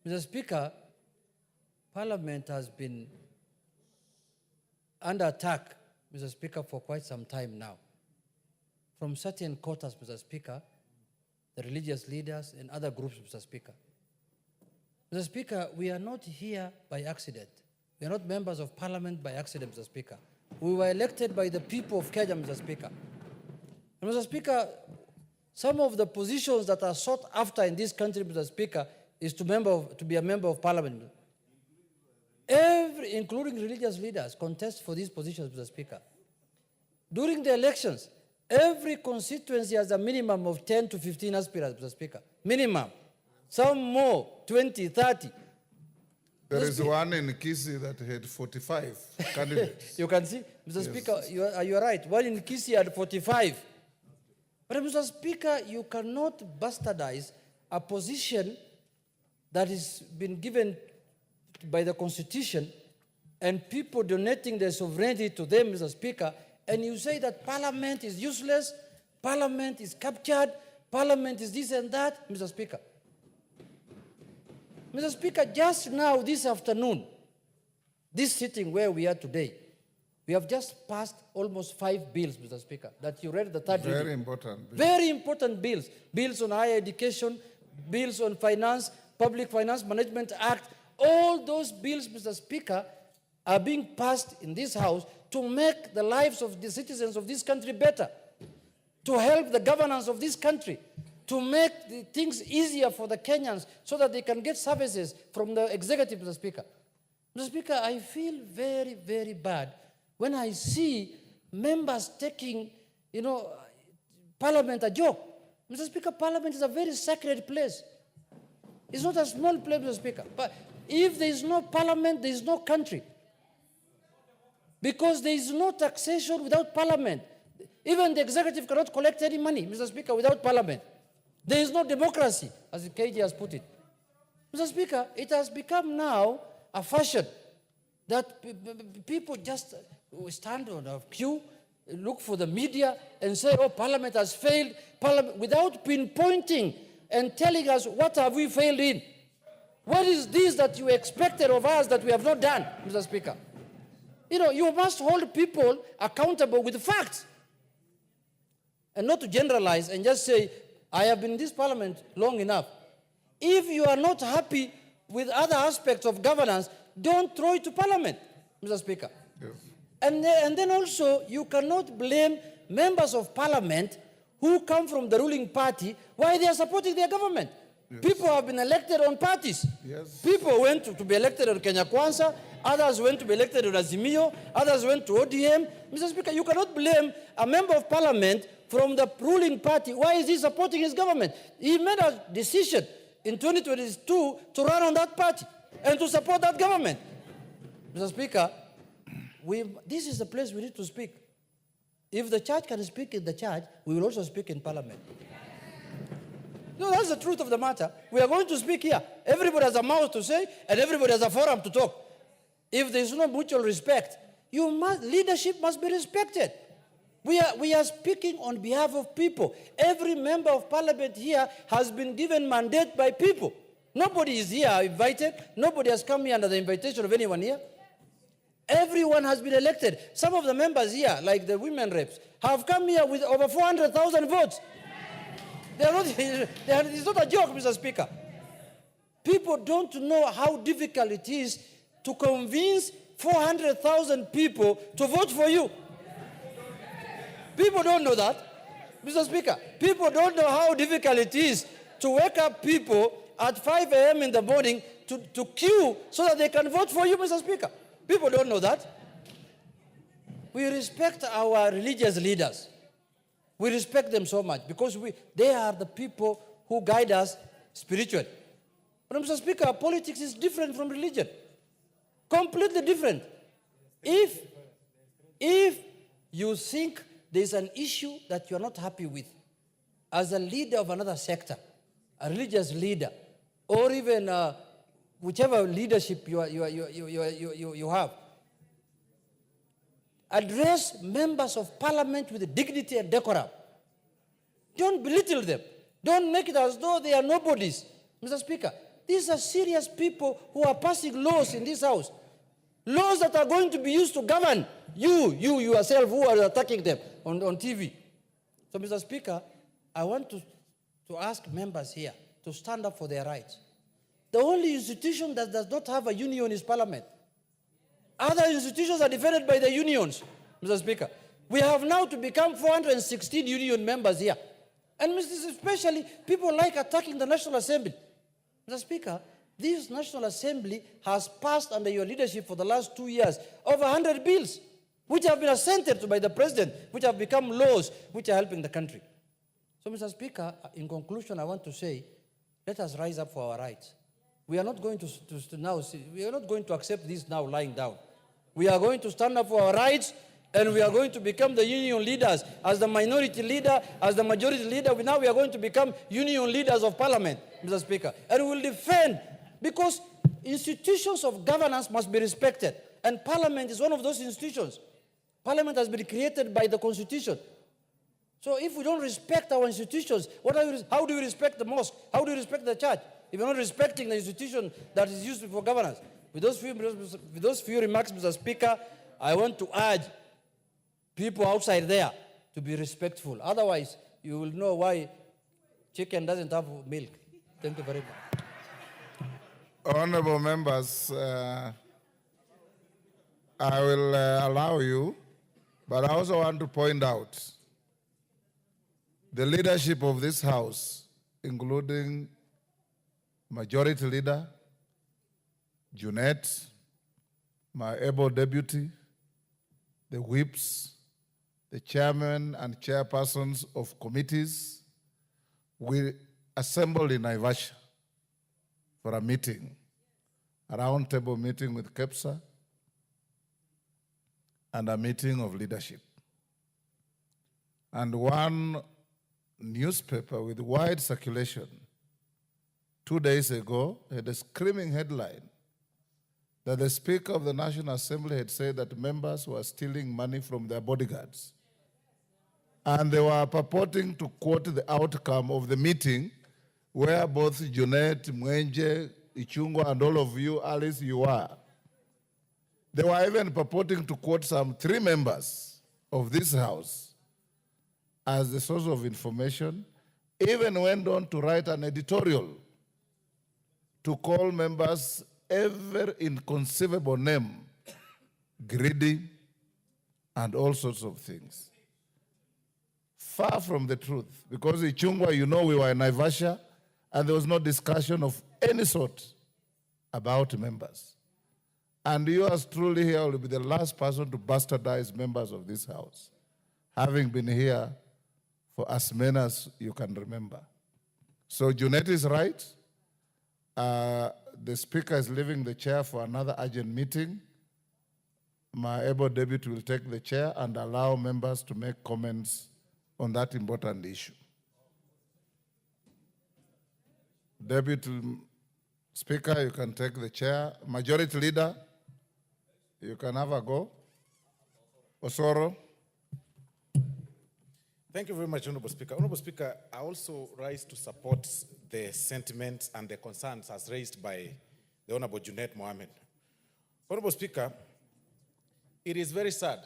Mr. Speaker, Parliament has been under attack, Mr. Speaker, for quite some time now. From certain quarters, Mr. Speaker, the religious leaders and other groups, Mr. Speaker. Mr. Speaker, we are not here by accident. We are not members of Parliament by accident, Mr. Speaker. We were elected by the people of Kenya, Mr. Speaker. And Mr. Speaker, some of the positions that are sought after in this country, Mr. Speaker, is to be a member of Parliament. Including religious leaders, contest for these positions, Mr. Speaker. During the elections, every constituency has a minimum of 10 to 15 aspirants, Mr. Speaker. Minimum. Some more, 20, 30. There is one in Kisii that had 45 candidates. You can see, Mr. Speaker, you are right. One in Kisii had 45. But, Mr. Speaker, you cannot bastardize a position that has been given by the Constitution and people donating their sovereignty to them, Mr. Speaker, and you say that Parliament is useless, Parliament is captured, Parliament is this and that, Mr. Speaker. Mr. Speaker, just now, this afternoon, this sitting where we are today, we have just passed almost 5 bills, Mr. Speaker, that you read the third reading. Very important bills. Very important bills. Bills on higher education, bills on finance, Public Finance Management Act. All those bills, Mr. Speaker, are being passed in this House to make the lives of the citizens of this country better, to help the governance of this country, to make the things easier for the Kenyans so that they can get services from the executive, Mr. Speaker. Mr. Speaker, I feel very, very bad when I see members taking, Parliament a joke. Mr. Speaker, Parliament is a very sacred place. It's not a small place, Mr. Speaker. But if there is no Parliament, there is no country. Because there is no taxation without Parliament. Even the executive cannot collect any money, Mr. Speaker, without Parliament. There is no democracy, as KG has put it. Mr. Speaker, it has become now a fashion that people just stand on a queue, look for the media, and say, oh, Parliament has failed, without pinpointing and telling us what have we failed in. What is this that you expected of us that we have not done, Mr. Speaker? You must hold people accountable with facts. And not to generalize and just say, I have been in this Parliament long enough. If you are not happy with other aspects of governance, don't throw it to Parliament, Mr. Speaker. Yes. And then also, you cannot blame members of Parliament who come from the ruling party why they are supporting their government. Yes. People have been elected on parties. Yes. People went to be elected on Kenya Kwanza, others went to be elected on Azimio, others went to ODM. Mr. Speaker, you cannot blame a member of Parliament from the ruling party. Why is he supporting his government? He made a decision in 2022 to run on that party and to support that government. Mr. Speaker, this is the place we need to speak. If the church can speak in the church, we will also speak in Parliament. No, that's the truth of the matter. We are going to speak here. Everybody has a mouth to say, and everybody has a forum to talk. If there is no mutual respect, leadership must be respected. We are speaking on behalf of people. Every member of Parliament here has been given mandate by people. Nobody is here invited. Nobody has come here under the invitation of anyone here. Everyone has been elected. Some of the members here, like the women reps, have come here with over 400,000 votes. It's not a joke, Mr. Speaker. People don't know how difficult it is to convince 400,000 people to vote for you. People don't know that, Mr. Speaker. People don't know how difficult it is to wake up people at 5 a.m. in the morning to queue so that they can vote for you, Mr. Speaker. People don't know that. We respect our religious leaders. We respect them so much because they are the people who guide us spiritually. But, Mr. Speaker, politics is different from religion. Completely different. If you think there's an issue that you're not happy with, as a leader of another sector, a religious leader, or even whichever leadership you have, address members of Parliament with dignity and decorum. Don't belittle them. Don't make it as though they are nobodies. Mr. Speaker, These are serious people who are passing laws in this house. Laws that are going to be used to govern you yourself who are attacking them on TV. So, Mr. Speaker, I want to ask members here to stand up for their rights. The only institution that does not have a union is Parliament. Other institutions are defended by the unions, Mr. Speaker. We have now to become 416 union members here. And especially people like attacking the National Assembly. Mr. Speaker, this National Assembly has passed under your leadership for the last 2 years over 100 bills, which have been assented to by the President, which have become laws, which are helping the country. So, Mr. Speaker, in conclusion, I want to say, let us rise up for our rights. We are not going to accept this now lying down. We are going to stand up for our rights, and we are going to become the union leaders. As the minority leader, as the majority leader, now we are going to become union leaders of Parliament, Mr. Speaker. And we will defend, because institutions of governance must be respected. And Parliament is one of those institutions. Parliament has been created by the Constitution. So if we don't respect our institutions, how do we respect the mosque? How do we respect the church? If we're not respecting the institution that is used for governance. With those few remarks, Mr. Speaker, I want to urge people outside there to be respectful. Otherwise, you will know why chicken doesn't have milk. Thank you very much. Honorable members, I will allow you, but I also want to point out the leadership of this House, including Majority Leader, JUNET, my able deputy, the whips, the chairman and chairpersons of committees. We assembled in Naivasha for a meeting, a roundtable meeting with KEPSA, and a meeting of leadership. And one newspaper with wide circulation 2 days ago had a screaming headline that the Speaker of the National Assembly had said that members were stealing money from their bodyguards. And they were purporting to quote the outcome of the meeting where both JUNET, Mwenje, Ichungwa, and all of you, Alice, you are. They were even purporting to quote some 3 members of this House as the source of information, even went on to write an editorial to call members every inconceivable name, greedy, and all sorts of things. Far from the truth, because in Chungwa, you know, we were in Naivasha, and there was no discussion of any sort about members. And yours truly here will be the last person to bastardize members of this House, having been here for as many as you can remember. So JUNET is right. The Speaker is leaving the chair for another urgent meeting. My able deputy will take the chair and allow members to make comments on that important issue. Deputy Speaker, you can take the chair. Majority Leader, you can have a go. Osoro. Thank you very much, Honorable Speaker. Honorable Speaker, I also rise to support the sentiments and the concerns as raised by the Honorable JUNET Mohammed. Honorable Speaker, it is very sad